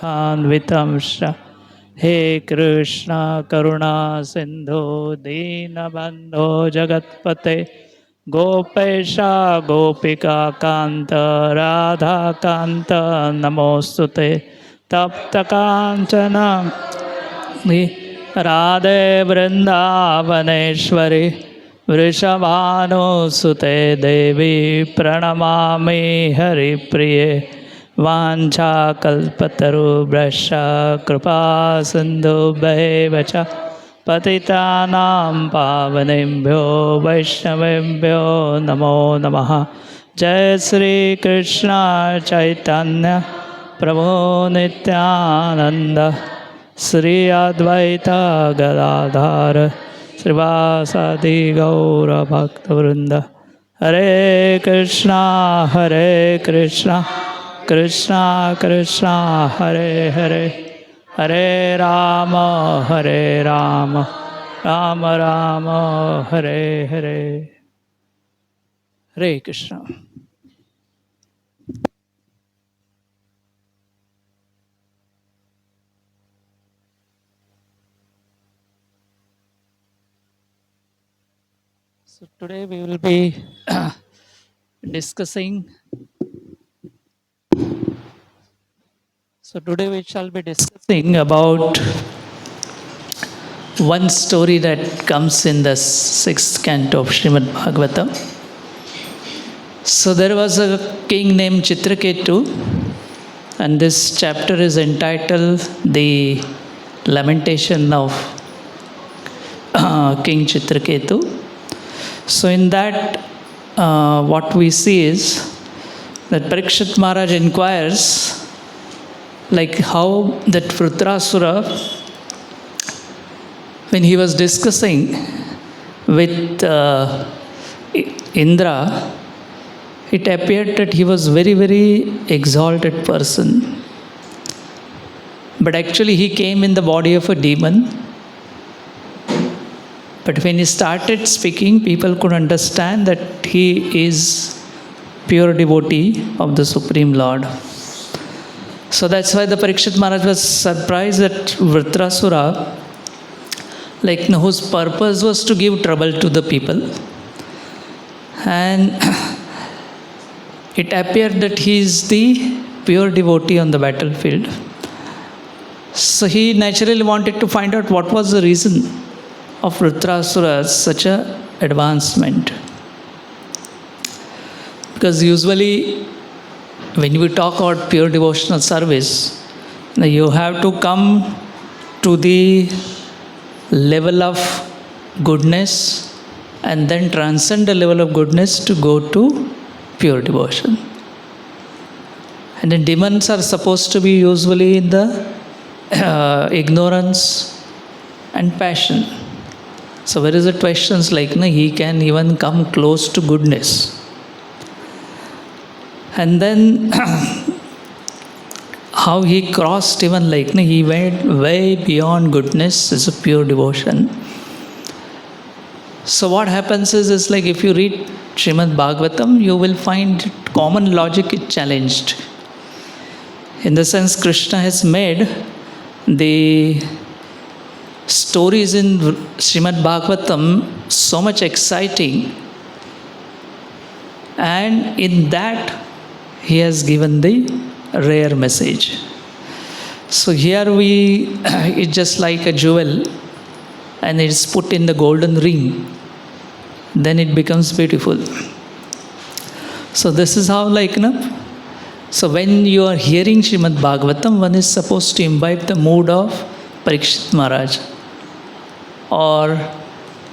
दुःखान्वितं हे कृष्ण करुणा सिंधु दीनबंधो जगत्पते गोपेश गोपिका कांत राधा कांत नमोस्तुते तप्त कांचन राधे वृंदावनेश्वरी वृषभानुसुते देवी प्रणमामि हरिप्रिये वाञ्छाकल्पतरुभ्यश्च कृपा सिन्धुभ्यैव च पतितानां पावनेभ्यो वैष्णवेभ्यो नमो नमः। जय श्री कृष्ण चैतन्य प्रभु नित्यानंद श्री अद्वैत गदाधर श्रीवासादि गौर भक्तवृंद। हरे कृष्णा कृष्णा कृष्णा हरे हरे हरे राम राम राम हरे हरे। हरे Krishna. So today we will be discussing. So today we shall be discussing about one story that comes in the sixth canto of Srimad Bhagavatam. So there was a king named Chitraketu, and this chapter is entitled The Lamentation of King Chitraketu. So in that, what we see is that Parikshit Maharaj inquires like how that Vritrasura, when he was discussing with Indra, it appeared that he was very, very exalted person. But actually he came in the body of a demon. But when he started speaking, people could understand that he is pure devotee of the Supreme Lord. So that's why the Parikshit Maharaj was surprised that Vritrasura, whose purpose was to give trouble to the people, and it appeared that he is the pure devotee on the battlefield. So he naturally wanted to find out what was the reason of Vritrasura's such a advancement. Because usually when we talk about pure devotional service, you have to come to the level of goodness and then transcend the level of goodness to go to pure devotion. And then demons are supposed to be usually in the ignorance and passion. So where is the questions he can even come close to goodness. And then how he crossed even he went way beyond goodness is a pure devotion. So what happens is if you read Srimad Bhagavatam, you will find common logic is challenged. In the sense, Krishna has made the stories in Srimad Bhagavatam so much exciting, and in that he has given the rare message. So here it's just like a jewel, and it's put in the golden ring, then it becomes beautiful. So this is how so when you are hearing Srimad Bhagavatam, one is supposed to imbibe the mood of Parikshit Maharaj. Or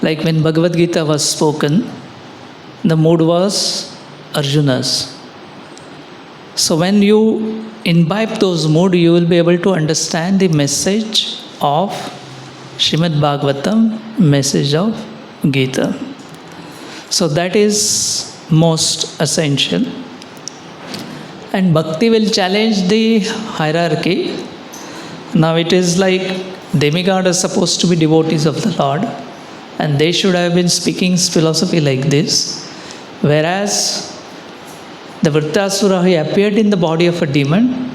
when Bhagavad Gita was spoken, the mood was Arjuna's. So when you imbibe those moods, you will be able to understand the message of Srimad Bhagavatam, message of Gita. So that is most essential. And Bhakti will challenge the hierarchy. Now it is demigods are supposed to be devotees of the Lord, and they should have been speaking philosophy like this. Whereas the Vritrasura, he appeared in the body of a demon,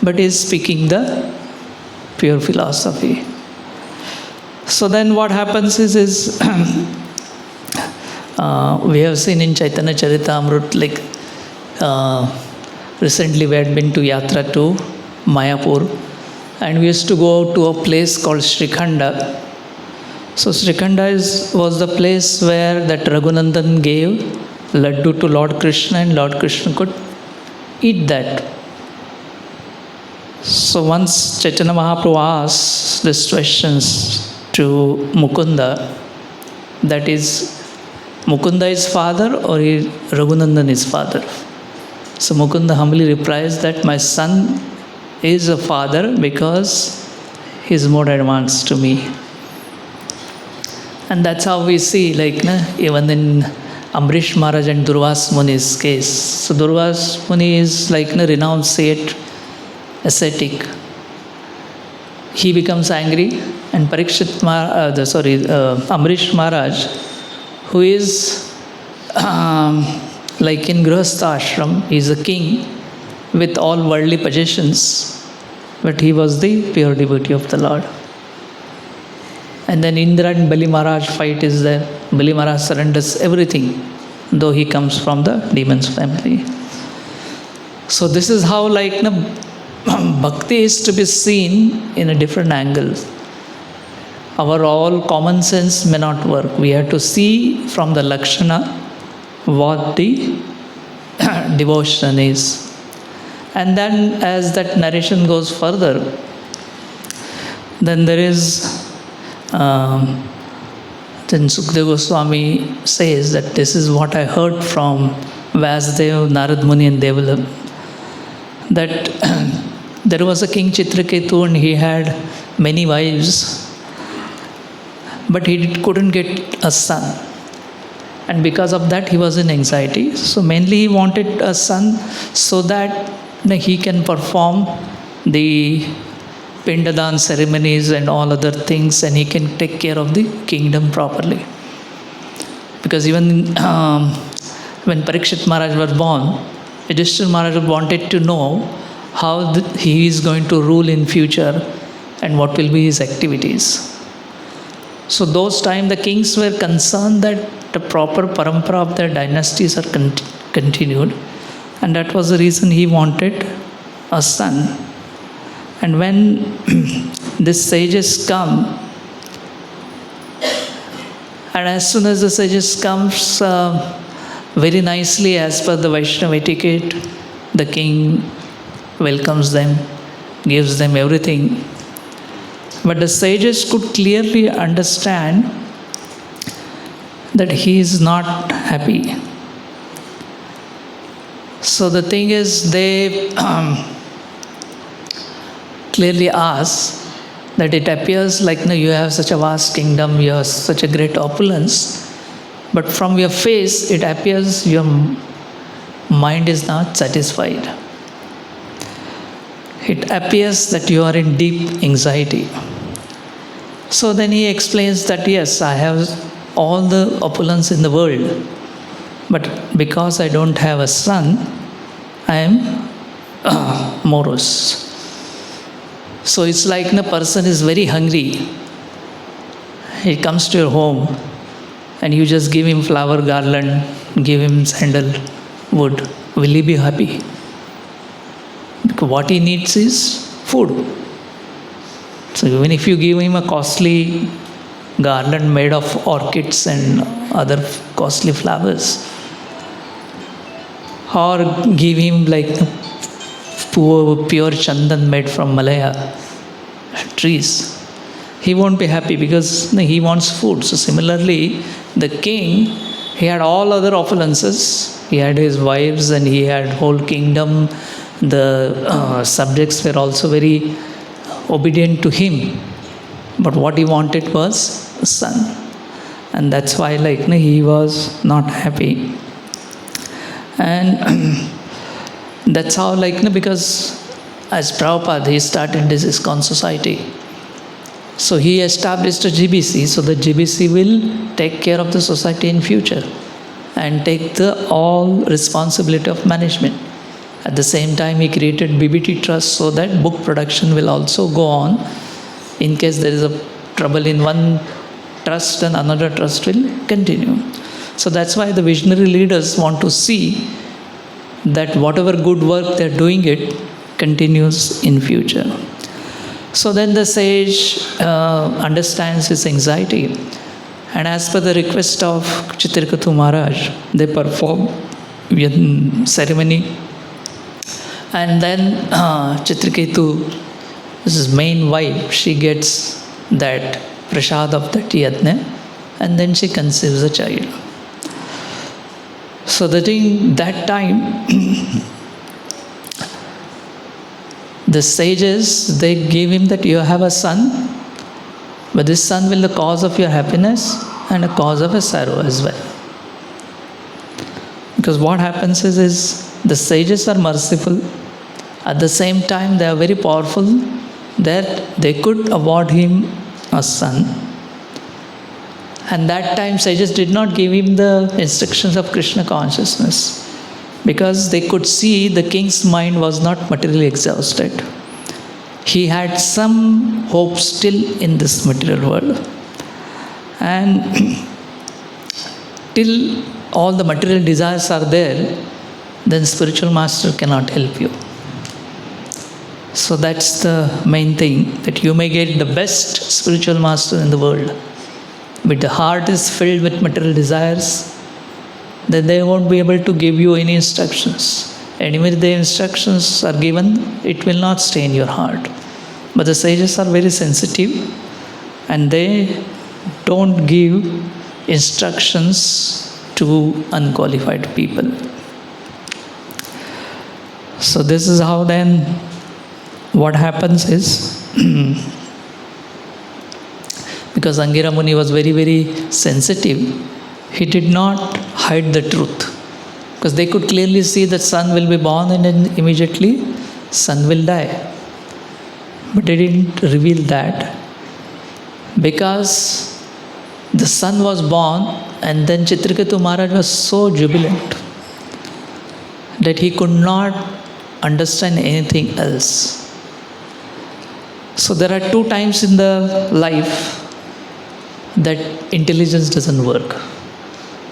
but is speaking the pure philosophy. So then what happens is we have seen in Chaitanya Charitamrita, like recently we had been to Yatra to Mayapur, and we used to go to a place called Srikhanda. So Srikhanda was the place where that Raghunandan gave laddu to Lord Krishna, and Lord Krishna could eat that. So once Chaitanya Mahaprabhu asked these questions to Mukunda, that is, Mukunda is father or Raghunandan is father? So Mukunda humbly replies that my son is a father because he is more advanced to me. And that's how we see, like, even in Amrish Maharaj and Durvas Muni's case. So Durvas Muni is like renowned sage, ascetic. He becomes angry, and Amrish Maharaj, who is like in Grihastha ashram, he is a king with all worldly possessions, but he was the pure devotee of the Lord. And then Indra and Bali Maharaj fight is there. Bali Maharaj surrenders everything, though he comes from the demon's family. So this is how bhakti is to be seen in a different angle. Our all common sense may not work. We have to see from the Lakshana what the devotion is. And then as that narration goes further, then there is then Sukadeva Goswami says that this is what I heard from Vasudev, Narad Muni and Devala, that there was a king Chitraketu and he had many wives, but he couldn't get a son. And because of that he was in anxiety. So mainly he wanted a son so that he can perform the Pindadan ceremonies and all other things, and he can take care of the kingdom properly. Because even when Parikshit Maharaj was born, Yudhishthira Maharaj wanted to know how he is going to rule in future and what will be his activities. So those times the kings were concerned that the proper parampara of their dynasties are continued, and that was the reason he wanted a son. And when these sages come, and as soon as the sages comes, very nicely as per the Vaishnava etiquette, the king welcomes them, gives them everything. But the sages could clearly understand that he is not happy. So the thing is, they clearly ask that it appears like you have such a vast kingdom, you have such a great opulence, but from your face it appears your mind is not satisfied. It appears that you are in deep anxiety. So then he explains that yes, I have all the opulence in the world, but because I don't have a son, I am morose. So it's like the person is very hungry. He comes to your home and you just give him flower garland, give him sandal wood. Will he be happy? Because what he needs is food. So even if you give him a costly garland made of orchids and other costly flowers, or give him like pure chandan made from Malaya trees, he won't be happy because he wants food. So similarly, the king, he had all other opulences. He had his wives and he had whole kingdom. The subjects were also very obedient to him. But what he wanted was a son. And that's why he was not happy. And that's how because as Prabhupada, he started this ISKCON society. So he established a GBC, so the GBC will take care of the society in future and take the all responsibility of management. At the same time, he created BBT Trust so that book production will also go on. In case there is a trouble in one trust, then another trust will continue. So that's why the visionary leaders want to see that whatever good work they're doing, it continues in future. So then the sage understands his anxiety, and as per the request of Chitraketu Maharaj, they perform ceremony, and then Chitraketu, his main wife, she gets that prasad of that yajna, and then she conceives a child. So that time, the sages, they give him that you have a son, but this son will be the cause of your happiness and a cause of a sorrow as well. Because what happens is the sages are merciful. At the same time, they are very powerful that they could award him a son. And that time, sages did not give him the instructions of Krishna consciousness, because they could see the king's mind was not materially exhausted. He had some hope still in this material world. And till all the material desires are there, then spiritual master cannot help you. So that's the main thing, that you may get the best spiritual master in the world, but the heart is filled with material desires, then they won't be able to give you any instructions. And even if the instructions are given, it will not stay in your heart. But the sages are very sensitive, and they don't give instructions to unqualified people. So this is how then what happens is, because Angira Muni was very, very sensitive, he did not hide the truth. Because they could clearly see that son will be born and then immediately son will die. But they didn't reveal that, because the son was born, and then Chitraketu Maharaj was so jubilant that he could not understand anything else. So there are two times in the life that intelligence doesn't work.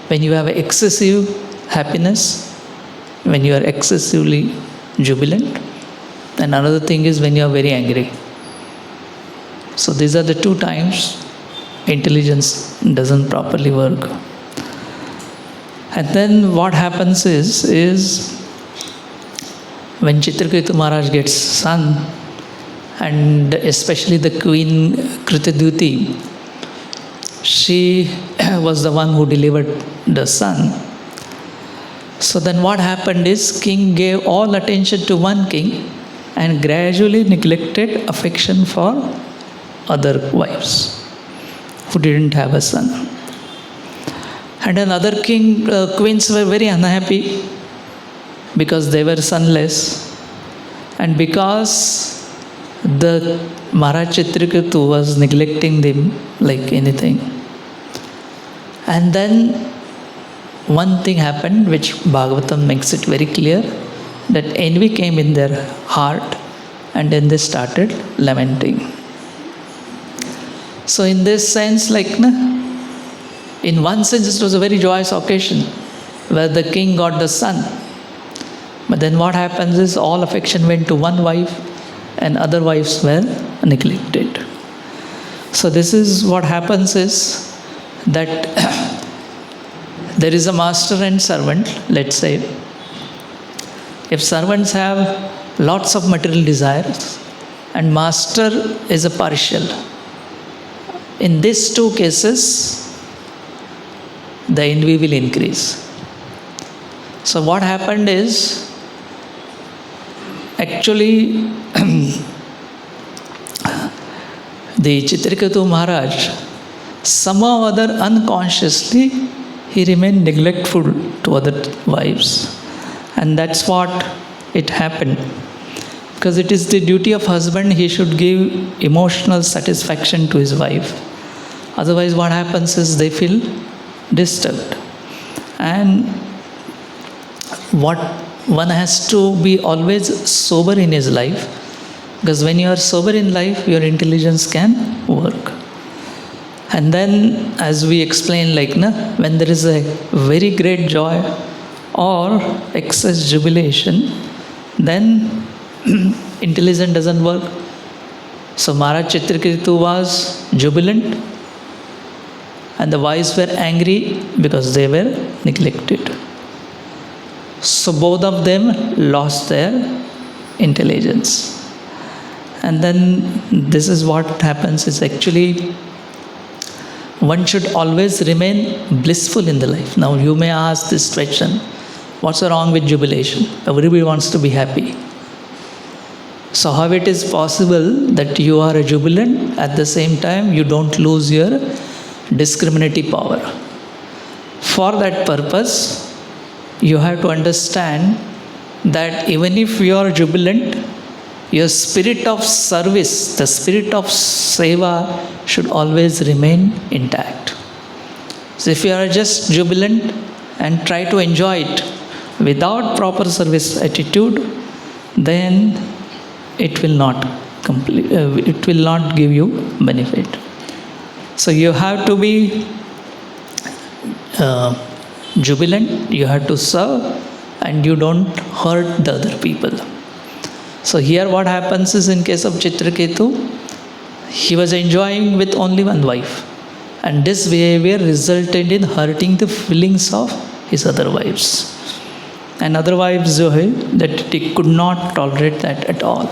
When you have excessive happiness, when you are excessively jubilant, and another thing is when you are very angry. So these are the two times intelligence doesn't properly work. And then what happens is when Chitraketu Maharaj gets son, and especially the queen Kritadyuti, she was the one who delivered the son. So then what happened is, king gave all attention to one king and gradually neglected affection for other wives who didn't have a son. And another queens were very unhappy because they were sonless, and because the Maharaj Chitraketu was neglecting them like anything. And then one thing happened which Bhagavatam makes it very clear, that envy came in their heart, and then they started lamenting. So in this sense, in one sense it was a very joyous occasion where the king got the son. But then what happens is all affection went to one wife and other wives were neglected. So this is what happens is that there is a master and servant, let's say. If servants have lots of material desires and master is a partial, in these two cases, the envy will increase. So what happened is, actually, the Chitraketu Maharaj, somehow or other unconsciously, he remained neglectful to other wives. And that's what it happened. Because it is the duty of husband, he should give emotional satisfaction to his wife. Otherwise what happens is they feel disturbed. And what one has to be always sober in his life, because when you are sober in life, your intelligence can work. And then, as we explained, when there is a very great joy or excess jubilation, then intelligence doesn't work. So Maharaj Chitraketu was jubilant, and the wise were angry because they were neglected. So both of them lost their intelligence. And then this is what happens is actually one should always remain blissful in the life. Now you may ask this question, what's wrong with jubilation? Everybody wants to be happy. So how it is possible that you are a jubilant, at the same time you don't lose your discriminative power? For that purpose, you have to understand that even if you are jubilant, your spirit of service, the spirit of seva should always remain intact. So if you are just jubilant and try to enjoy it without proper service attitude, then it will not give you benefit. So you have to be jubilant, you have to serve, and you don't hurt the other people. So here what happens is, in case of Chitraketu, he was enjoying with only one wife, and this behavior resulted in hurting the feelings of his other wives. And other wives that they could not tolerate that at all.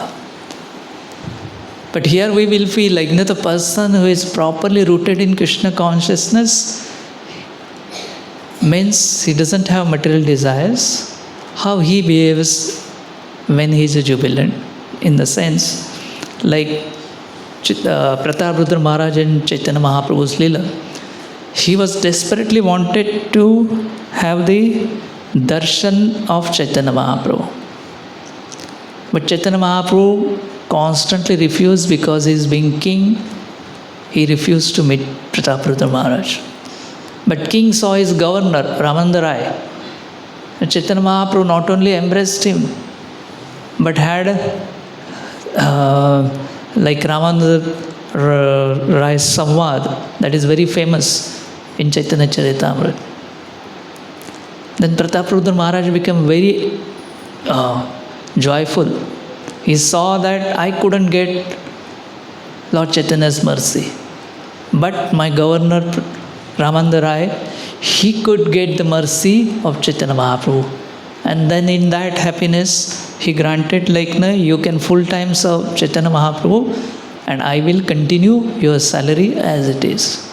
But here we will feel the person who is properly rooted in Krishna consciousness means he doesn't have material desires. How he behaves when he is a jubilant, in the sense Prataprudra Maharaj in Chaitanya Mahaprabhu's Leela, he was desperately wanted to have the darshan of Chaitanya Mahaprabhu. But Chaitanya Mahaprabhu constantly refused, because he is being king, he refused to meet Prataprudra Maharaj. But king saw his governor, Ramananda Rai. And Chaitanya Mahaprabhu not only embraced him, but had Ramananda Rai's Samvad, that is very famous in Chaitanya Charitamrita. Then Prataprudra Maharaj became very joyful. He saw that I couldn't get Lord Chaitanya's mercy, but my governor Ramananda Rai, he could get the mercy of Chaitanya Mahaprabhu. And then in that happiness, he granted you can full-time serve Chaitanya Mahaprabhu, and I will continue your salary as it is.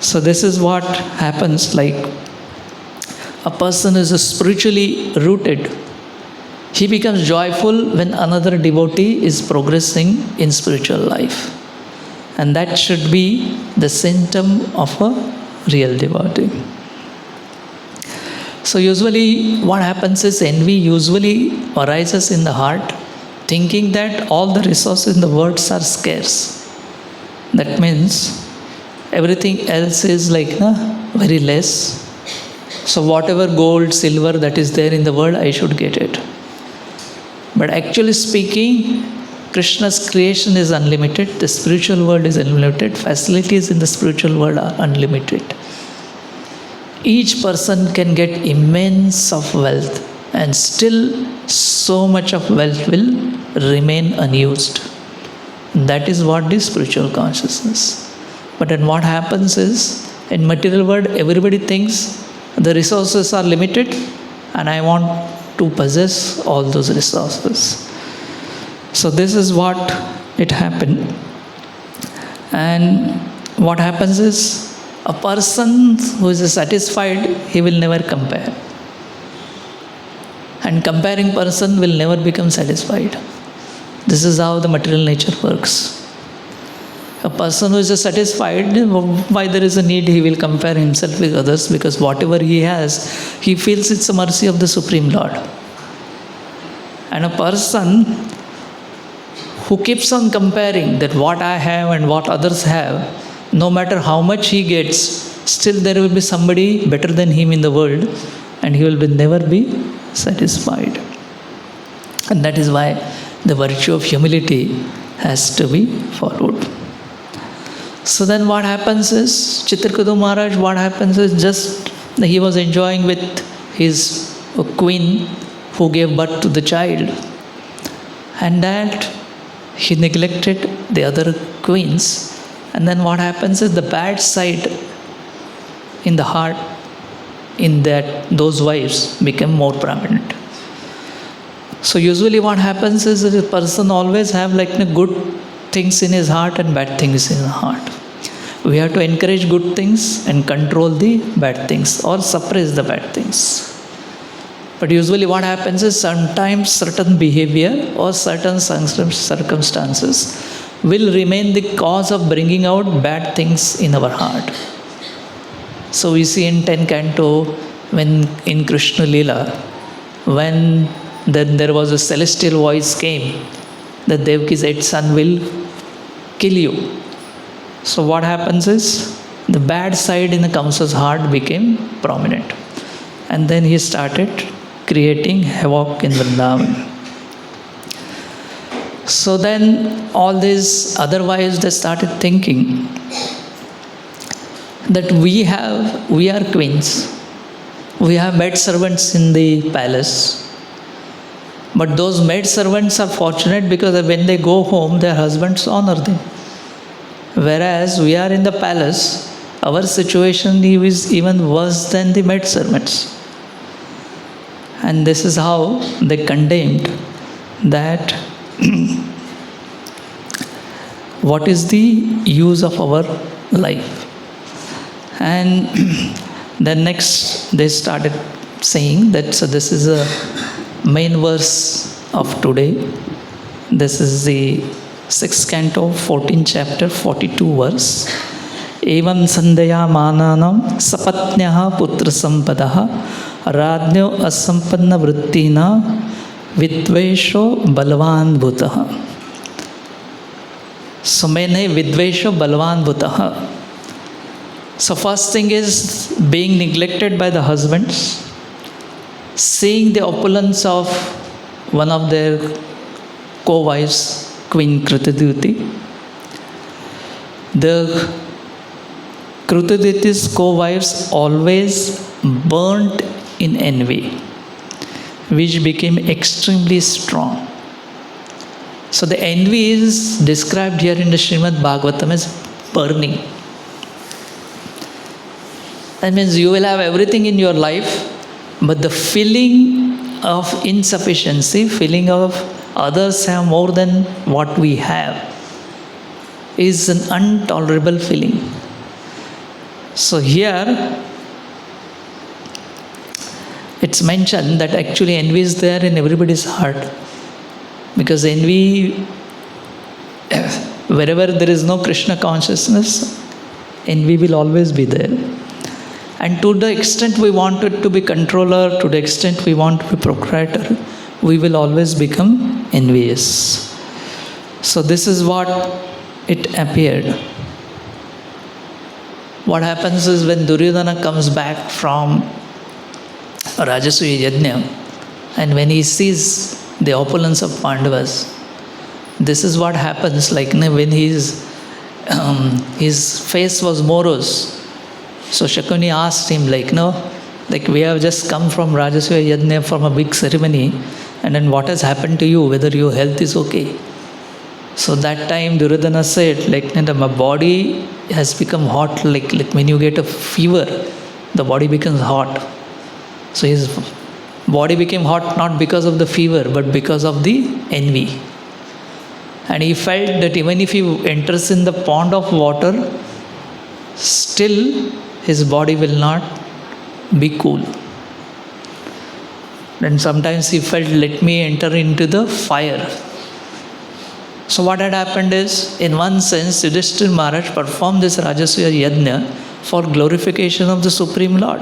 So this is what happens, a person is spiritually rooted. He becomes joyful when another devotee is progressing in spiritual life. And that should be the symptom of a real devotee. So usually what happens is, envy usually arises in the heart, thinking that all the resources in the world are scarce. That means everything else is very less. So whatever gold, silver that is there in the world, I should get it. But actually speaking, Krishna's creation is unlimited, the spiritual world is unlimited, facilities in the spiritual world are unlimited. Each person can get immense of wealth, and still so much of wealth will remain unused. That is what is spiritual consciousness. But then what happens is, in material world, everybody thinks the resources are limited and I want to possess all those resources. So this is what it happened. And what happens is, a person who is satisfied, he will never compare. And comparing person will never become satisfied. This is how the material nature works. A person who is satisfied, why there is a need he will compare himself with others, because whatever he has, he feels it's a mercy of the Supreme Lord. And a person who keeps on comparing that what I have and what others have, no matter how much he gets, still there will be somebody better than him in the world, and he will never be satisfied. And that is why the virtue of humility has to be followed. So then what happens is, Chitraketu Maharaj, what happens is, just he was enjoying with his queen who gave birth to the child, and that he neglected the other queens. And then what happens is, the bad side in the heart in those wives become more prominent. So usually what happens is, that a person always have like good things in his heart and bad things in his heart. We have to encourage good things and control the bad things, or suppress the bad things. But usually what happens is, sometimes certain behavior or certain circumstances will remain the cause of bringing out bad things in our heart. So we see in 10th canto, when in Krishna Leela, when then there was a celestial voice came that Devaki said, son will kill you. So what happens is, the bad side in the Kamsa's heart became prominent. And then he started creating havoc in Vrindavan. So then all these other wives, they started thinking that we are queens. We have maid servants in the palace. But those maid servants are fortunate because when they go home, their husbands honor them. Whereas we are in the palace, our situation is even worse than the maid servants. And this is how they condemned that what is the use of our life. And then next they started saying that, so this is a main verse of today. This is the 6th canto, 14th chapter, 42 verse. Evam sandhya mananam sapatnyaha putra sampadaha radnyo asampanna vrittina vidvesho balvan bhutaha. So main hai vidvesho balvan bhutaha. So first thing is being neglected by the husbands, seeing the opulence of one of their co-wives, Queen Krutaduti. The Krutaduti's co-wives always burnt in envy, which became extremely strong. So the envy is described here in the Srimad Bhagavatam as burning. That means you will have everything in your life, but the feeling of insufficiency, feeling of others have more than what we have, is an intolerable feeling. So here it's mentioned that actually envy is there in everybody's heart, because envy, wherever there is no Krishna consciousness, envy will always be there. And to the extent we want it to be controller, to the extent we want to be proprietor, we will always become envious. So this is what it appeared. What happens is, when Duryodhana comes back from Rajasuya Yajna, and when he sees the opulence of Pandavas, this is what happens, like when his face was morose. So Shakuni asked him, we have just come from Rajasuya Yajna, from a big ceremony, and then what has happened to you, whether your health is okay. So that time Duryodhana said, my body has become hot, like when you get a fever, the body becomes hot. So his body became hot not because of the fever, but because of the envy. And he felt that even if he enters in the pond of water, still his body will not be cool. Then sometimes he felt, let me enter into the fire. So what had happened is, in one sense, Yudhishthira Maharaj performed this Rajasuya Yajna for glorification of the Supreme Lord.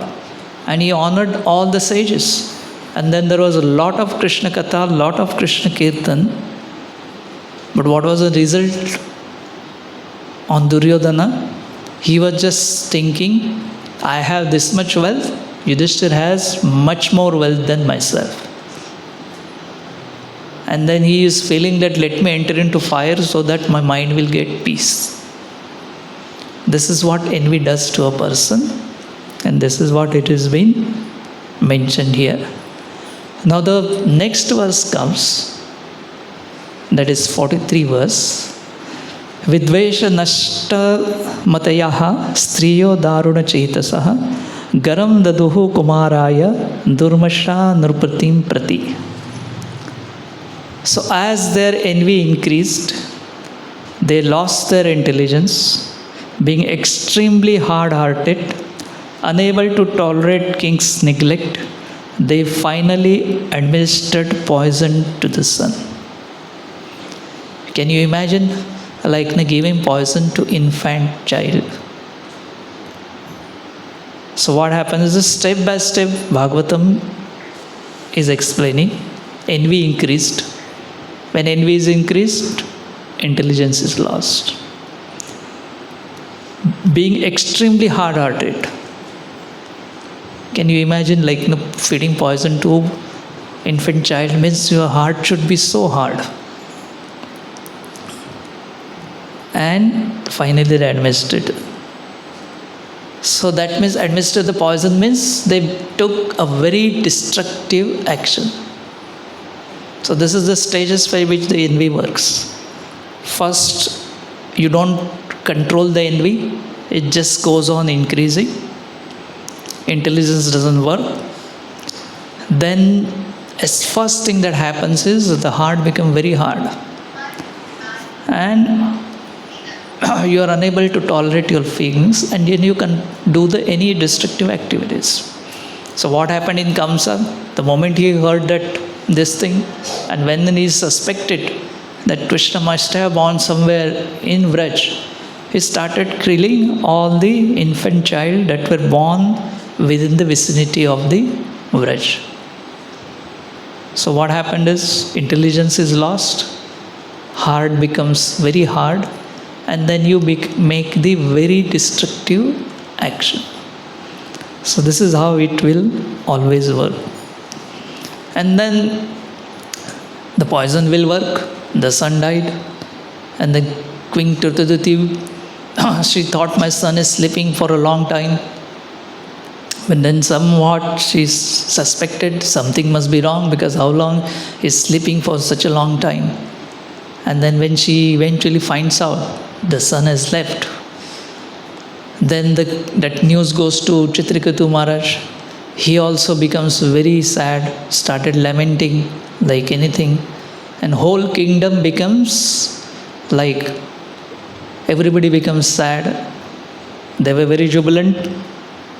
And he honored all the sages. And then there was a lot of Krishna Katha, lot of Krishna Kirtan. But what was the result on Duryodhana? He was just thinking, I have this much wealth, Yudhishthira has much more wealth than myself. And then he is feeling that let me enter into fire so that my mind will get peace. This is what envy does to a person, and this is what it has been mentioned here. Now the next verse comes, that is 43 verse. Vidvesha nashta matayaha striyo daruna chetasaha garam daduhu kumaraya durmasha nurpratim prati. So as their envy increased, they lost their intelligence, being extremely hard-hearted, unable to tolerate king's neglect, they finally administered poison to the son. Can you imagine, like giving poison to infant child? So what happens is, step by step, Bhagavatam is explaining, envy increased. When envy is increased, intelligence is lost. Being extremely hard-hearted. Can you imagine feeding poison to infant child means your heart should be so hard. And finally they administered. So that means administer the poison means they took a very destructive action. So this is the stages by which the envy works. First, you don't control the envy, it just goes on increasing. Intelligence doesn't work. Then, as first thing that happens is the heart becomes very hard, and you are unable to tolerate your feelings, and then you can do any destructive activities. So what happened in Kamsa? The moment he heard that this thing, and when he suspected that Krishna must have born somewhere in Vraj, he started killing all the infant child that were born within the vicinity of the Vraj. So what happened is, intelligence is lost, heart becomes very hard, and then you make the very destructive action. So this is how it will always work. And then the poison will work. The son died, and the Queen Tirthaduti, she thought my son is sleeping for a long time. But then somewhat she suspected something must be wrong, because how long is sleeping for such a long time? And then when she eventually finds out the son has left, then that news goes to Chitraketu Maharaj. He also becomes very sad, started lamenting like anything, and whole kingdom becomes like, everybody becomes sad. They were very jubilant.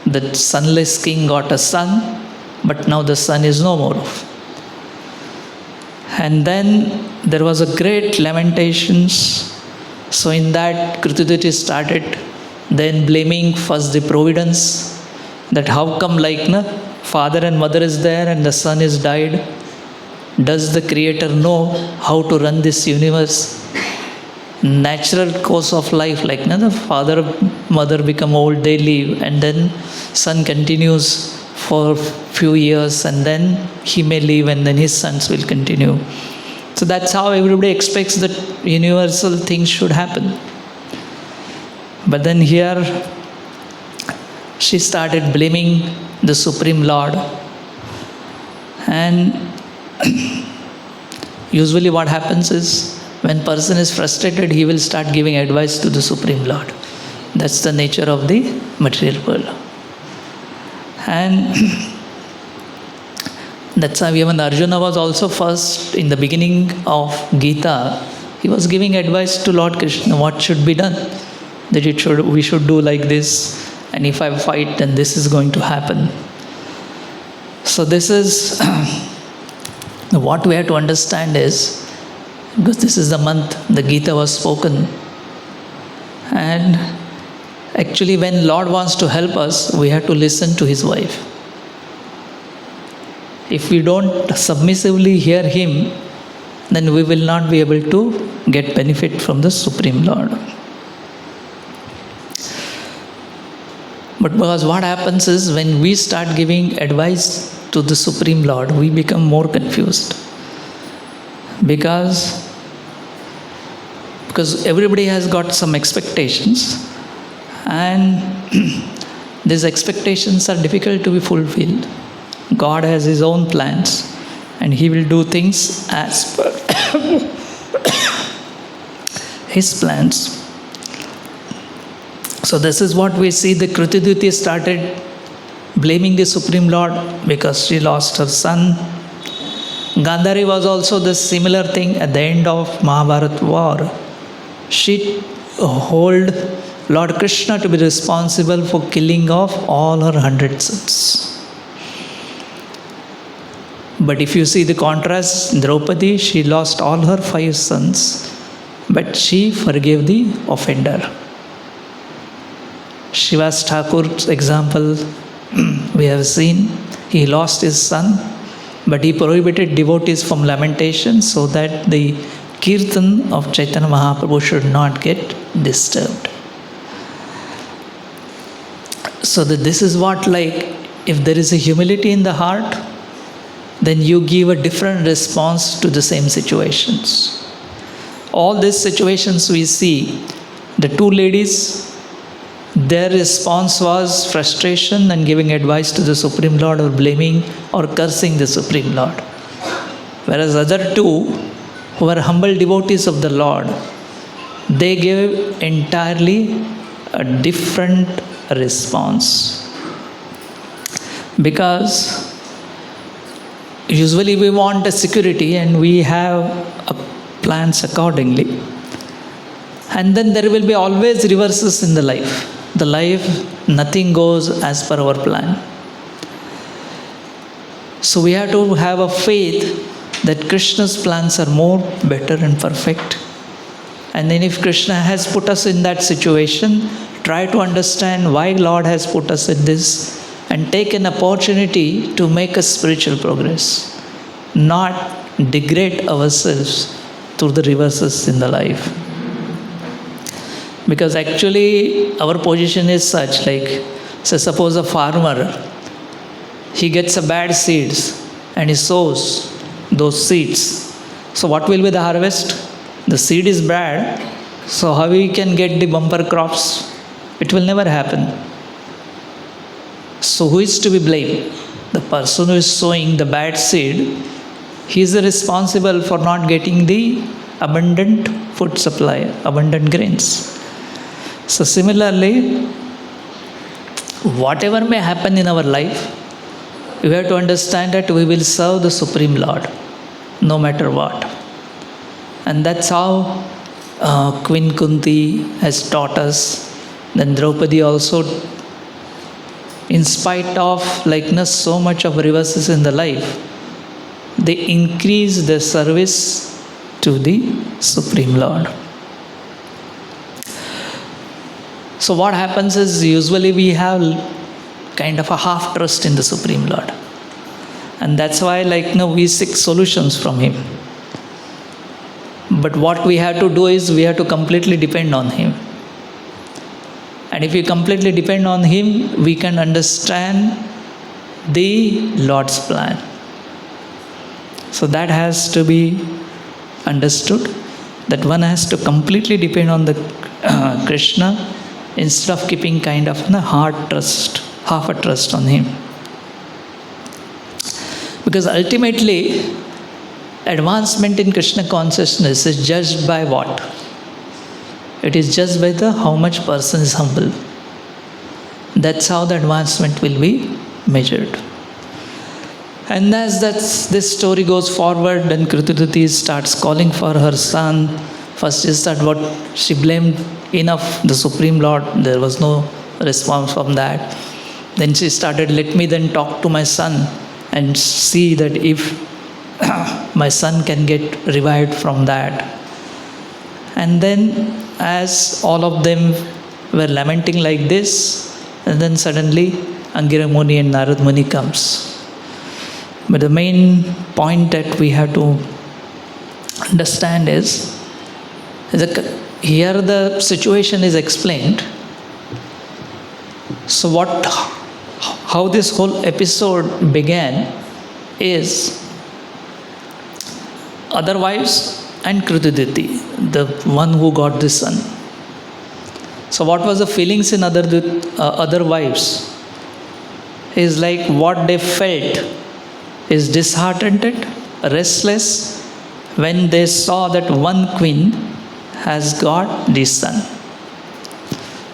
The sonless king got a son, but now the son is no more. And then there was a great lamentations. So in that, Krituduti started then blaming first the providence, that how come father and mother is there and the son is died. Does the creator know how to run this universe? Natural course of life, the father mother become old, they leave, and then son continues for few years, and then he may leave, and then his sons will continue. So that's how everybody expects that universal things should happen. But then here she started blaming the Supreme Lord, and usually what happens is, when person is frustrated, he will start giving advice to the Supreme Lord. That's the nature of the material world. And that's how even Arjuna was also first, in the beginning of Gita, he was giving advice to Lord Krishna, what should be done. That we should do like this, and if I fight, then this is going to happen. So this is what we have to understand is, because this is the month the Gita was spoken, and actually when Lord wants to help us, we have to listen to his wife. If we don't submissively hear him, then we will not be able to get benefit from the Supreme Lord. But because what happens is, when we start giving advice to the Supreme Lord, we become more confused. because everybody has got some expectations, and these expectations are difficult to be fulfilled. God has His own plans, and He will do things as per His plans. So this is what we see. The Krutiduti started blaming the Supreme Lord because she lost her son. Gandhari was also the similar thing at the end of Mahabharata war. She hold Lord Krishna to be responsible for killing of all her 100 sons. But if you see the contrast, Draupadi, she lost all her 5 sons, but she forgave the offender. Shiva's Thakur's example we have seen. He lost his son, but he prohibited devotees from lamentation so that the Kirtan of Chaitanya Mahaprabhu should not get disturbed. So that this is what, like, if there is a humility in the heart, then you give a different response to the same situations. All these situations we see, the 2 ladies, their response was frustration and giving advice to the Supreme Lord, or blaming or cursing the Supreme Lord. Whereas other 2, who were humble devotees of the Lord, they gave entirely a different response. Because usually we want a security and we have plans accordingly. And then there will be always reverses in the life. The life, nothing goes as per our plan. So we have to have a faith that Krishna's plans are more better and perfect. And then if Krishna has put us in that situation, try to understand why Lord has put us in this, and take an opportunity to make a spiritual progress, not degrade ourselves through the reverses in the life. Because actually our position is such, like, say suppose a farmer, he gets a bad seeds and he sows those seeds. So what will be the harvest? The seed is bad, so how we can get the bumper crops? It will never happen. So who is to be blamed? The person who is sowing the bad seed, he is responsible for not getting the abundant food supply, abundant grains. So similarly, whatever may happen in our life, we have to understand that we will serve the Supreme Lord, no matter what. And that's how Queen Kunti has taught us. Then Draupadi also, in spite of so much of reverses in the life, they increase their service to the Supreme Lord. So what happens is, usually we have kind of a half trust in the Supreme Lord. And that's why we seek solutions from Him. But what we have to do is, we have to completely depend on Him. And if we completely depend on Him, we can understand the Lord's plan. So that has to be understood, that one has to completely depend on the Krishna, instead of keeping kind of half a trust on Him. Because ultimately, advancement in Krishna consciousness is judged by what? It is judged by how much person is humble. That's how the advancement will be measured. And as this story goes forward, then Krutiduti starts calling for her son. First is that what she blamed enough the Supreme Lord. There was no response from that. Then she started, let me then talk to my son and see that if my son can get revived from that. And then as all of them were lamenting like this, and then suddenly Angira Muni and Narad Muni comes. But the main point that we have to understand is that here the situation is explained. So how this whole episode began is, other wives, and Krutiditi, the one who got the son. So what was the feelings in other wives? Is like what they felt is disheartened, restless, when they saw that one queen has got the son.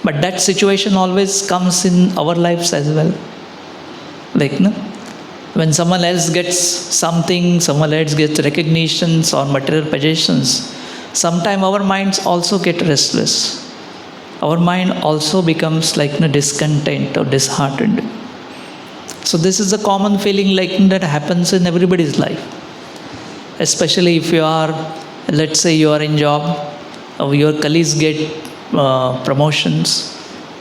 But that situation always comes in our lives as well. Like, no? When someone else gets something, someone else gets recognitions or material possessions, sometimes our minds also get restless. Our mind also becomes like discontent or disheartened. So this is a common feeling like that happens in everybody's life. Especially if you are, let's say you are in job, or your colleagues get promotions,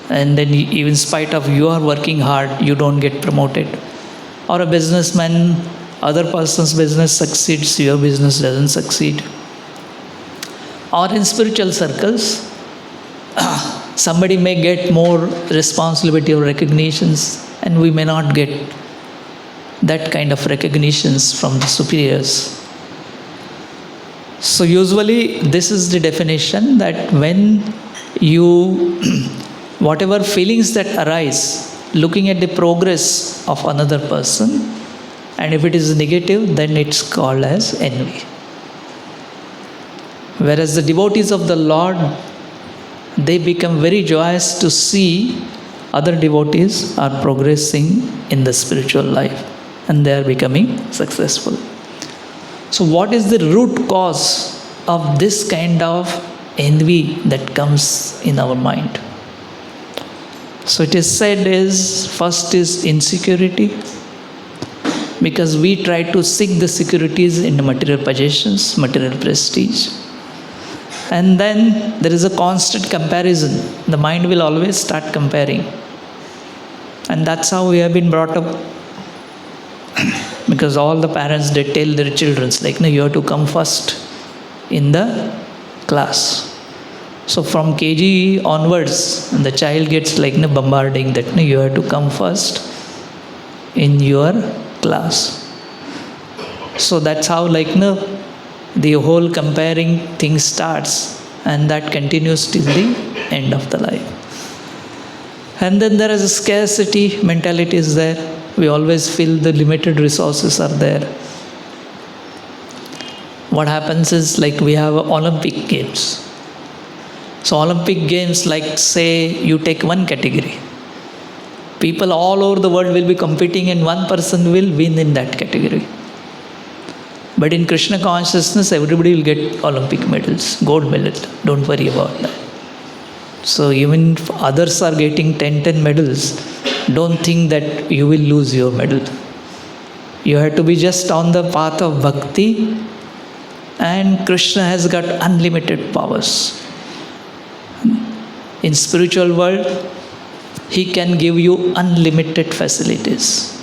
and then in spite of you are working hard, you don't get promoted. Or a businessman, other person's business succeeds, your business doesn't succeed. Or in spiritual circles, somebody may get more responsibility or recognitions, and we may not get that kind of recognitions from the superiors. So usually this is the definition, that when you, whatever feelings that arise, looking at the progress of another person, and if it is negative, then it's called as envy. Whereas the devotees of the Lord, they become very joyous to see other devotees are progressing in the spiritual life and they are becoming successful. So what is the root cause of this kind of envy that comes in our mind? So it is said is, first is insecurity, because we try to seek the securities in the material possessions, material prestige. And then there is a constant comparison. The mind will always start comparing. And that's how we have been brought up. Because all the parents, they tell their children, like, no, you have to come first in the class. So from KG onwards, the child gets like bombarding that you have to come first in your class. So that's how the whole comparing thing starts, and that continues till the end of the life. And then there is a scarcity mentality is there. We always feel the limited resources are there. What happens is we have Olympic Games. So Olympic Games, say you take one category. People all over the world will be competing and one person will win in that category. But in Krishna consciousness, everybody will get Olympic medals, gold medal. Don't worry about that. So even if others are getting 10 medals, don't think that you will lose your medal. You have to be just on the path of bhakti, and Krishna has got unlimited powers. In spiritual world, he can give you unlimited facilities.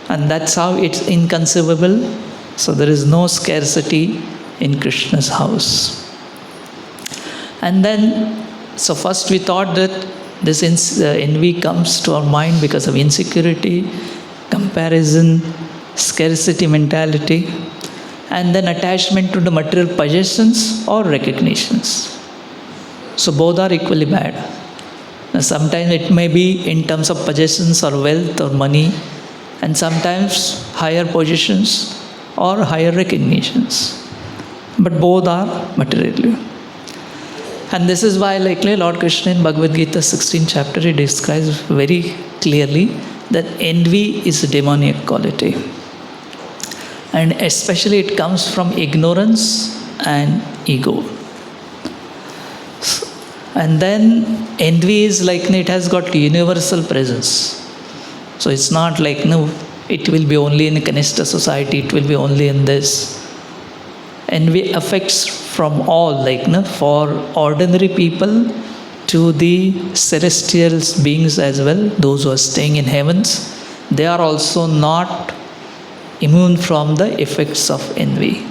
And that's how it's inconceivable. So there is no scarcity in Krishna's house. And then, so first we thought that this envy comes to our mind because of insecurity, comparison, scarcity mentality, and then attachment to the material possessions or recognitions. So both are equally bad. Now sometimes it may be in terms of possessions or wealth or money, and sometimes higher positions or higher recognitions. But both are material. And this is why Lord Krishna in Bhagavad Gita 16th chapter, he describes very clearly that envy is a demoniac quality. And especially it comes from ignorance and ego. And then envy is it has got universal presence. So it's not it will be only in a Kanishta society, it will be only in this. Envy affects from all, for ordinary people to the celestial beings as well, those who are staying in heavens, they are also not immune from the effects of envy.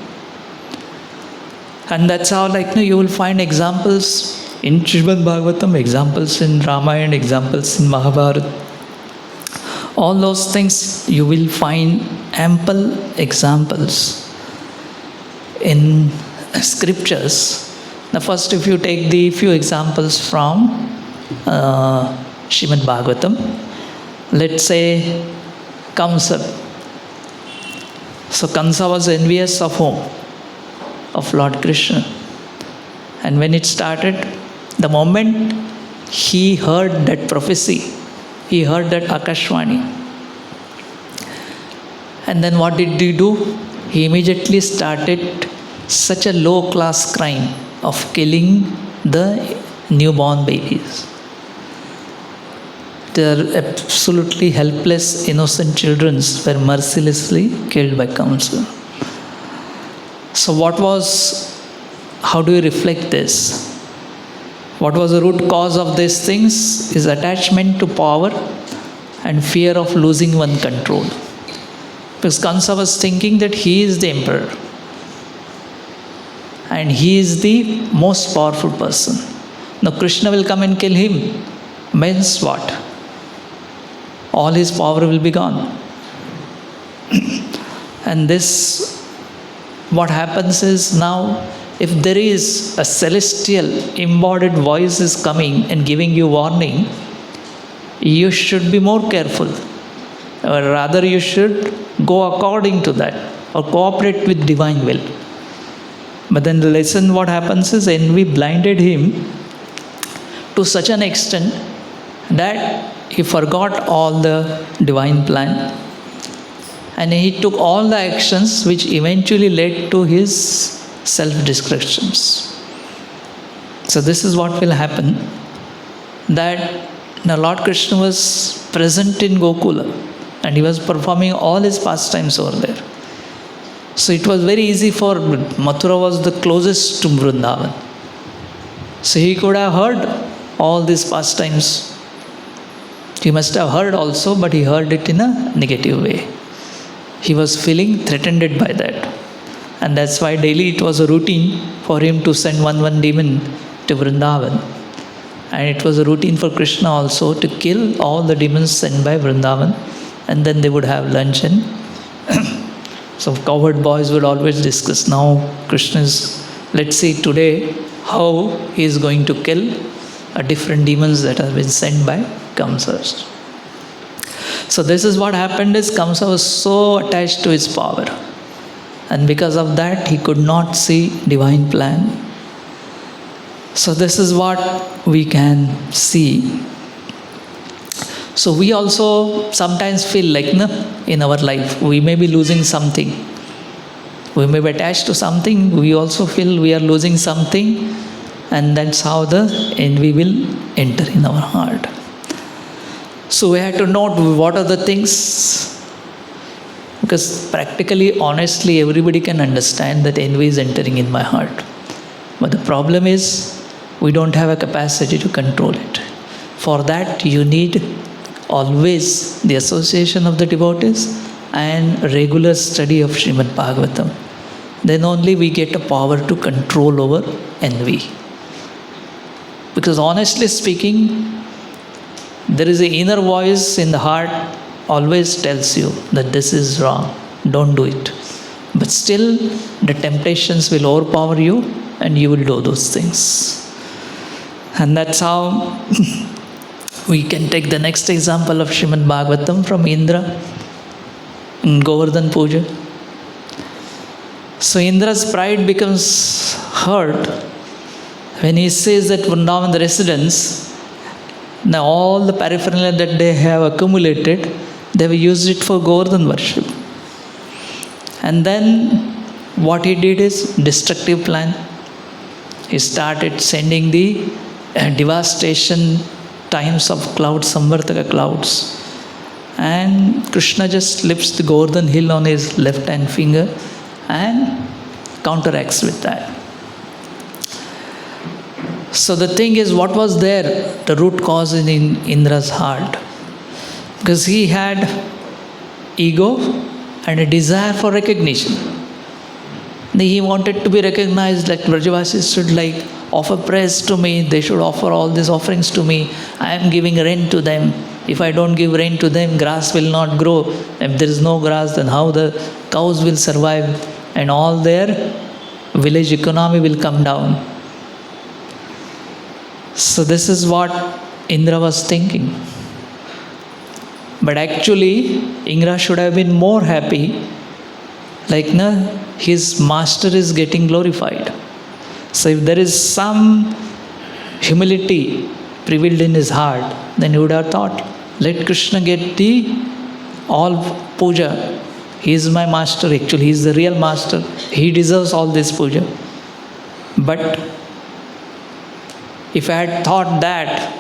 And that's how you will find examples in Srimad Bhagavatam, examples in Ramayana, examples in Mahabharata. All those things you will find ample examples in scriptures. Now first, if you take the few examples from Srimad Bhagavatam, let's say Kamsa. So Kamsa was envious of whom? Of Lord Krishna. And when it started, the moment he heard that prophecy, he heard that Akashvani. And then what did he do? He immediately started such a low class crime of killing the newborn babies. They are absolutely helpless, innocent children were mercilessly killed by Kamsa. So how do you reflect this? What was the root cause of these things? Is attachment to power and fear of losing one control. Because Kamsa was thinking that he is the emperor and he is the most powerful person. Now Krishna will come and kill him. Means what? All his power will be gone. And this, what happens is now, if there is a celestial embodied voice is coming and giving you warning, you should be more careful. Or rather, you should go according to that or cooperate with divine will. But then the lesson, what happens is, envy blinded him to such an extent that he forgot all the divine plan and he took all the actions which eventually led to his self-destructions. So this is what will happen, that now Lord Krishna was present in Gokula and he was performing all his pastimes over there. So it was very easy for Mathura was the closest to Vrindavan. So he could have heard all these pastimes. He must have heard also, but he heard it in a negative way. He was feeling threatened by that. And that's why daily it was a routine for him to send one demon to Vrindavan. And it was a routine for Krishna also to kill all the demons sent by Vrindavan. And then they would have lunch and so cowherd boys would always discuss, now Krishna is, let's see today how he is going to kill different demons that have been sent by Kamsa. So this is what happened is Kamsa was so attached to his power. And because of that, he could not see divine plan. So this is what we can see. So we also sometimes feel like in our life, we may be losing something. We may be attached to something, we also feel we are losing something, and that's how the envy will enter in our heart. So we have to note what are the things, because practically, honestly, everybody can understand that envy is entering in my heart. But the problem is, we don't have a capacity to control it. For that, you need always the association of the devotees and regular study of Srimad Bhagavatam. Then only we get a power to control over envy. Because honestly speaking, there is an inner voice in the heart always tells you that this is wrong, don't do it. But still, the temptations will overpower you and you will do those things. And that's how we can take the next example of Srimad Bhagavatam from Indra in Govardhan Puja. So Indra's pride becomes hurt when he says that Vrindavan, the residents, now all the paraphernalia that they have accumulated, they have used it for Govardhan worship. And then what he did is destructive plan. He started sending the devastation times of clouds, Samvartaka clouds. And Krishna just lifts the Govardhan hill on his left hand finger and counteracts with that. So the thing is, what was there? The root cause in Indra's heart. Because he had ego and a desire for recognition. He wanted to be recognized, like Vrajavasis should offer praise to me, they should offer all these offerings to me. I am giving rain to them. If I don't give rain to them, grass will not grow. If there is no grass, then how the cows will survive? And all their village economy will come down. So this is what Indra was thinking. But actually, Indra should have been more happy, like his master is getting glorified. So if there is some humility prevailed in his heart, then he would have thought, let Krishna get the all puja. He is my master, actually, he is the real master. He deserves all this puja. But if I had thought that,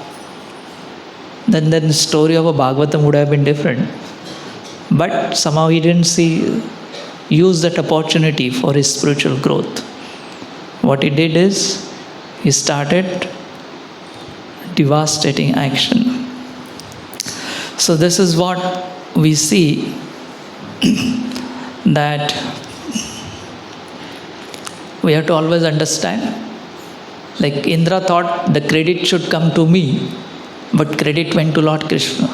then the story of a Bhagavatam would have been different. But somehow he didn't use that opportunity for his spiritual growth. What he did is, he started devastating action. So this is what we see, that we have to always understand, like Indra thought the credit should come to me, but credit went to Lord Krishna.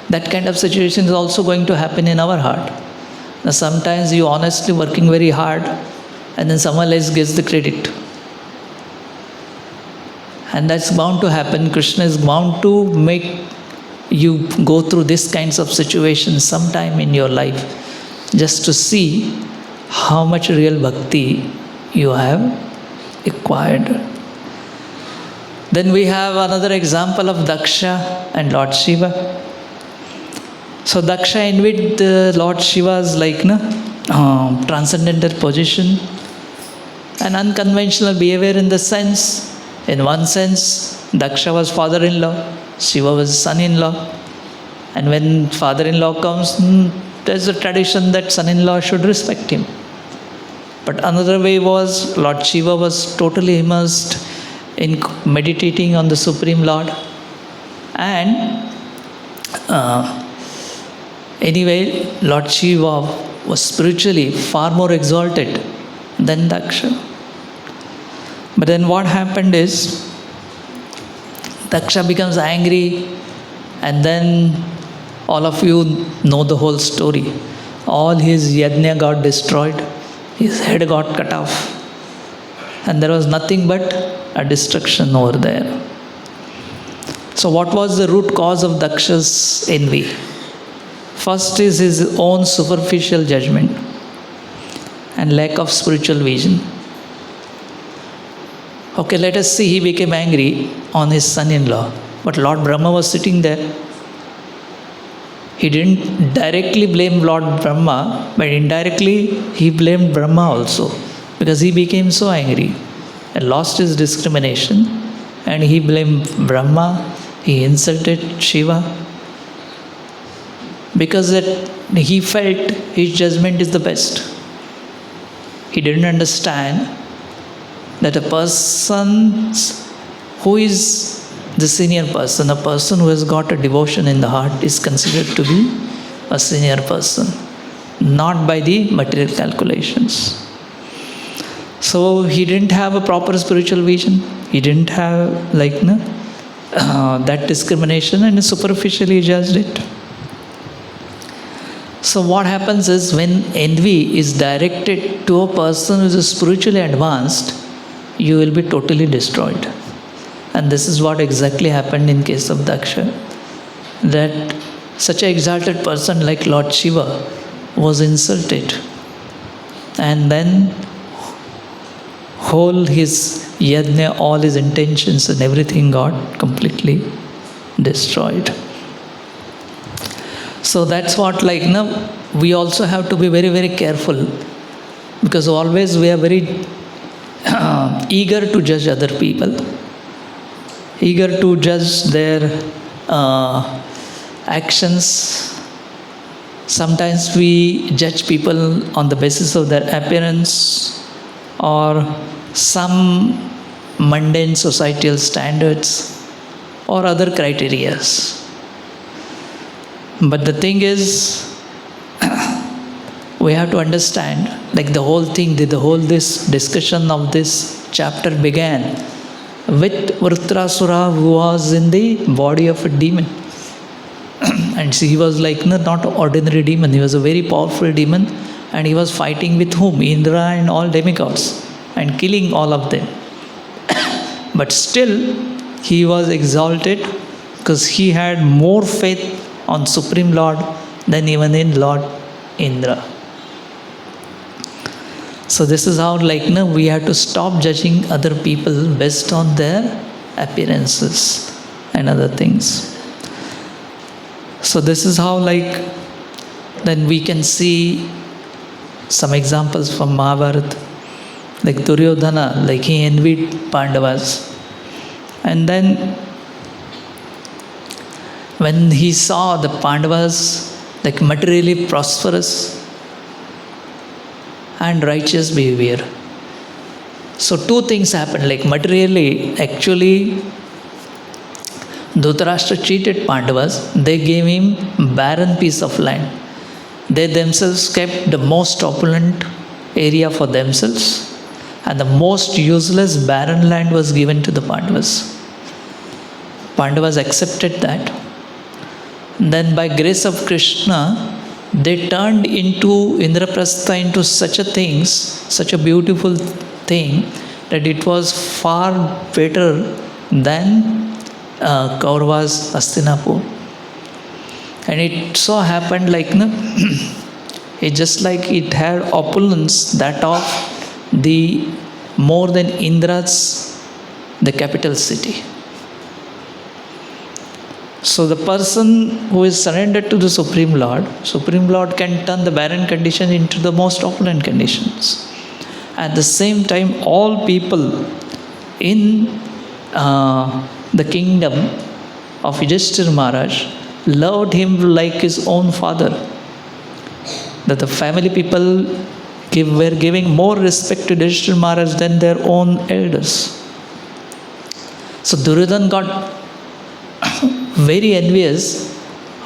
That kind of situation is also going to happen in our heart. Now sometimes you honestly working very hard, and then someone else gets the credit. And that's bound to happen. Krishna is bound to make you go through this kinds of situations sometime in your life, just to see how much real bhakti you have acquired. Then we have another example of Daksha and Lord Shiva. So Daksha envied the Lord Shiva's transcendental position and unconventional behavior in the sense, in one sense, Daksha was father-in-law, Shiva was son-in-law. And when father-in-law comes, there's a tradition that son-in-law should respect him. But another way was, Lord Shiva was totally immersed in meditating on the Supreme Lord. And anyway, Lord Shiva was spiritually far more exalted than Daksha. But then what happened is, Daksha becomes angry, and then all of you know the whole story. All his yajna got destroyed, his head got cut off, and there was nothing but a destruction over there. So what was the root cause of Daksha's envy? First is his own superficial judgment and lack of spiritual vision. Okay, let us see, he became angry on his son-in-law. But Lord Brahma was sitting there. He didn't directly blame Lord Brahma, but indirectly he blamed Brahma also, because he became so angry and lost his discrimination, and he blamed Brahma, he insulted Shiva, because that he felt his judgment is the best. He didn't understand that a person who is the senior person, a person who has got a devotion in the heart, is considered to be a senior person, not by the material calculations. So he didn't have a proper spiritual vision. He didn't have that discrimination, and superficially judged it. So what happens is, when envy is directed to a person who is spiritually advanced, you will be totally destroyed. And this is what exactly happened in case of Daksha. That such an exalted person like Lord Shiva was insulted. And then whole his yajna, all his intentions and everything got completely destroyed. So that's what we also have to be very, very careful, because always we are very eager to judge other people, eager to judge their actions. Sometimes we judge people on the basis of their appearance or some mundane societal standards or other criterias. But the thing is, we have to understand, this discussion of this chapter began with Vritrasura, who was in the body of a demon. And he was not ordinary demon, he was a very powerful demon, And he was fighting with whom? Indra and all demigods, and killing all of them. But still, he was exalted because he had more faith on Supreme Lord than even in Lord Indra. So this is how we have to stop judging other people based on their appearances and other things. So this is how then we can see some examples from Mahabharata. Like Duryodhana, he envied Pandavas. And then when he saw the Pandavas materially prosperous and righteous behavior. So two things happened. Materially, actually, Dhritarashtra cheated Pandavas. They gave him barren piece of land. They themselves kept the most opulent area for themselves, and the most useless barren land was given to the Pandavas. Pandavas accepted that. Then by grace of Krishna, they turned into Indraprastha into such a beautiful thing, that it was far better than Kauravas Hastinapur. And it so happened it just it had opulence that of the more than Indra's, the capital city. So the person who is surrendered to the Supreme Lord can turn the barren condition into the most opulent conditions. At the same time, all people in the kingdom of Yudhishthira Maharaj loved him like his own father. That the family people were giving more respect to Yudhishthira Maharaj than their own elders. So Duryodhana got very envious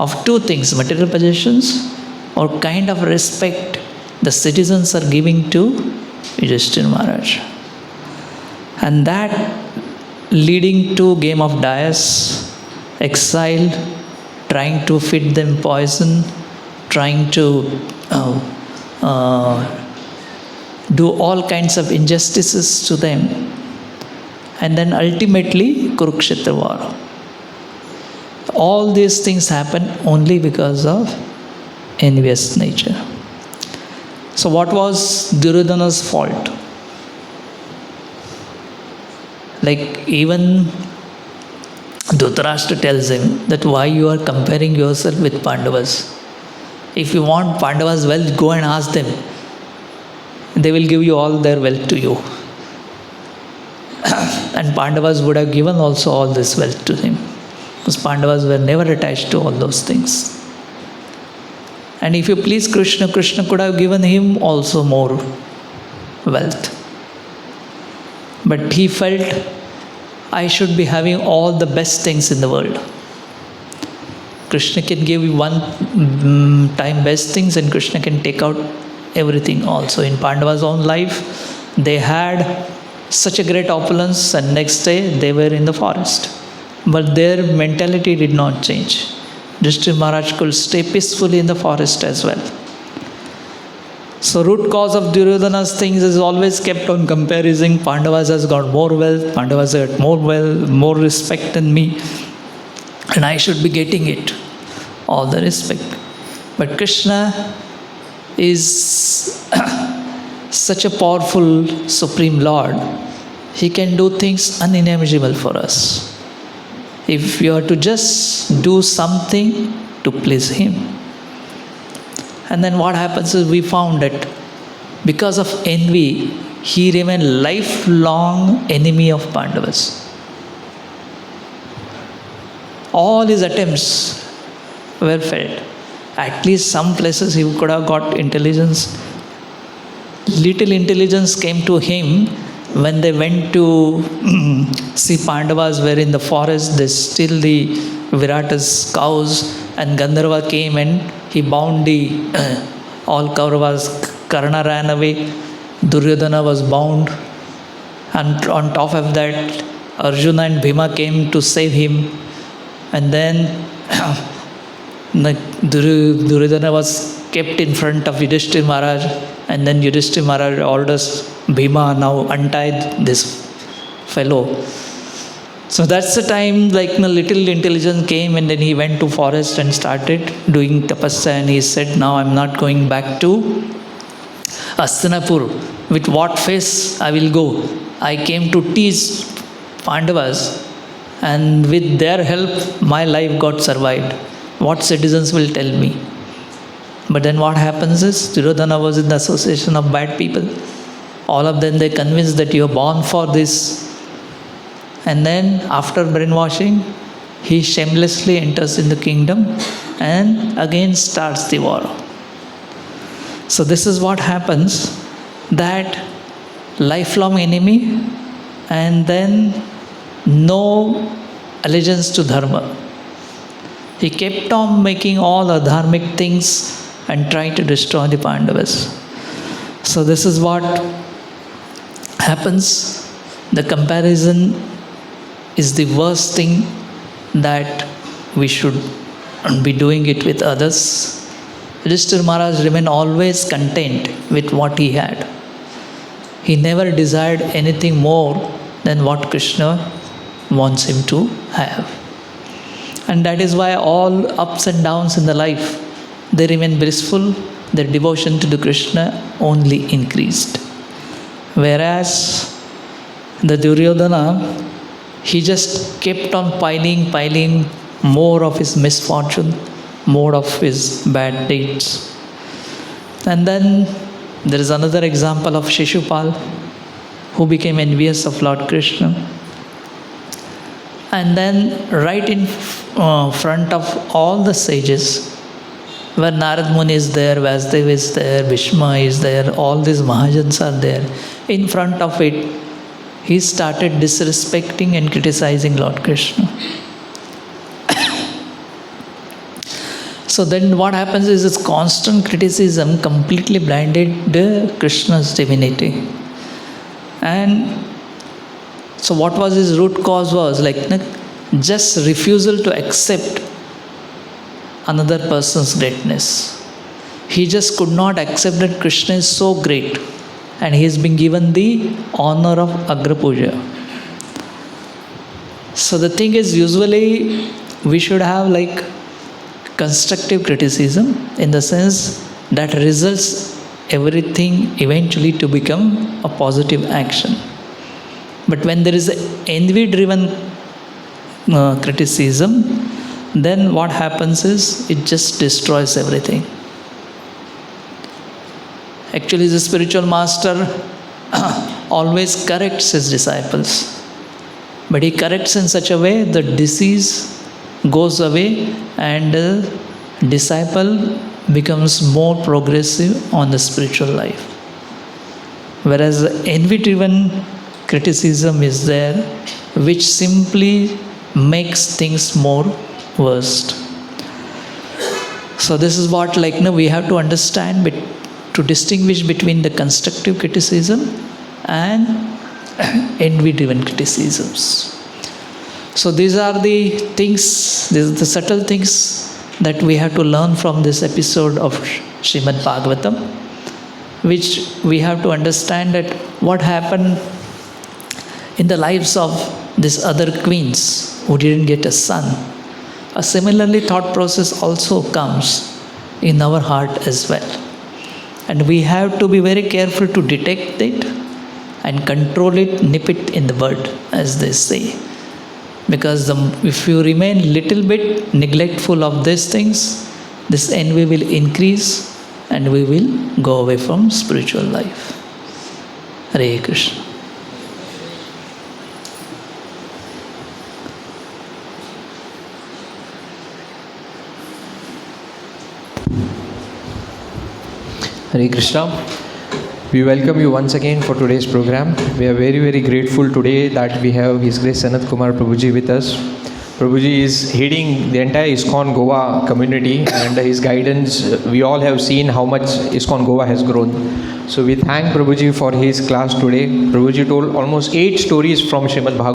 of two things: material possessions or kind of respect the citizens are giving to Yudhishthira Maharaj. And that leading to game of dice, exile, trying to feed them poison, trying to do all kinds of injustices to them, and then ultimately Kurukshetra war. All these things happen only because of envious nature. So what was Duryodhana's fault? Even Dhritarashtra tells him that why you are comparing yourself with Pandavas. If you want Pandavas' wealth, go and ask them. They will give you all their wealth to you. And Pandavas would have given also all this wealth to him, because Pandavas were never attached to all those things. And if you please Krishna, Krishna could have given him also more wealth. But he felt, I should be having all the best things in the world. Krishna can give you one time best things, and Krishna can take out everything also. In Pandava's own life, they had such a great opulence, and next day they were in the forest. But their mentality did not change. Yudhishthira Maharaj could stay peacefully in the forest as well. So root cause of Duryodhana's things is always kept on comparison. Pandavas has got more wealth, Pandavas have got more wealth, more respect than me, and I should be getting it, all the respect. But Krishna is such a powerful Supreme Lord. He can do things unimaginable for us, if we are to just do something to please Him. And then what happens is, we found that because of envy, he remained lifelong enemy of Pandavas. All his attempts were failed. At least some places he could have got intelligence. Little intelligence came to him when they went to see Pandavas were in the forest. They steal the Virata's cows, and Gandharva came and he bound the all Kauravas. Karna ran away. Duryodhana was bound, and on top of that, Arjuna and Bhima came to save him. And then Duryodhana was kept in front of Yudhishthir Maharaj, and then Yudhishthir Maharaj orders Bhima, now untie this fellow. So that's the time little intelligence came, and then he went to forest and started doing tapasya, and he said, now I'm not going back to Hastinapur. With what face I will go? I came to teach Pandavas, and with their help my life got survived. What citizens will tell me? But then what happens is, Duryodhana was in the association of bad people. All of them, they convinced that you are born for this. And then after brainwashing, he shamelessly enters in the kingdom and again starts the war. So this is what happens, that lifelong enemy, and then no allegiance to dharma. He kept on making all adharmic things and trying to destroy the Pandavas. So this is what happens. The comparison is the worst thing that we should be doing it with others. Yudhishthira Maharaj remained always content with what he had. He never desired anything more than what Krishna wants him to have. And that is why all ups and downs in the life, they remain blissful. Their devotion to the Krishna only increased. Whereas the Duryodhana, he just kept on piling more of his misfortune, more of his bad deeds. And then there is another example of Shishupal, who became envious of Lord Krishna. And then right in front of all the sages, where Narad Muni is there, Vasudeva is there, Bhishma is there, all these Mahajans are there, in front of it, he started disrespecting and criticizing Lord Krishna. So then what happens is, this constant criticism completely blinded Krishna's divinity. And so what was his root cause was just refusal to accept another person's greatness. He just could not accept that Krishna is so great, and he has been given the honor of Agra Puja. So the thing is, usually we should have constructive criticism, in the sense that results everything eventually to become a positive action. But when there is envy-driven criticism, then what happens is, it just destroys everything. Actually, the spiritual master always corrects his disciples. But he corrects in such a way that disease goes away and the disciple becomes more progressive on the spiritual life. Whereas envy-driven criticism is there, which simply makes things more worst. So this is what we have to understand, to distinguish between the constructive criticism and envy-driven criticisms. So these are the things, these are the subtle things that we have to learn from this episode of Srimad Bhagavatam, which we have to understand that what happened in the lives of these other queens who didn't get a son. A similarly thought process also comes in our heart as well. And we have to be very careful to detect it and control it, nip it in the bud, as they say. Because if you remain little bit neglectful of these things, this envy will increase and we will go away from spiritual life. Hare Krishna. Hare Krishna. We welcome you once again for today's program. We are very, very grateful today that we have His Grace Sanat Kumar Prabhuji with us. Prabhuji is heading the entire ISKCON Goa community, and under his guidance, we all have seen how much ISKCON Goa has grown. So we thank Prabhuji for his class today. Prabhuji told almost 8 stories from Srimad Bhagavatam.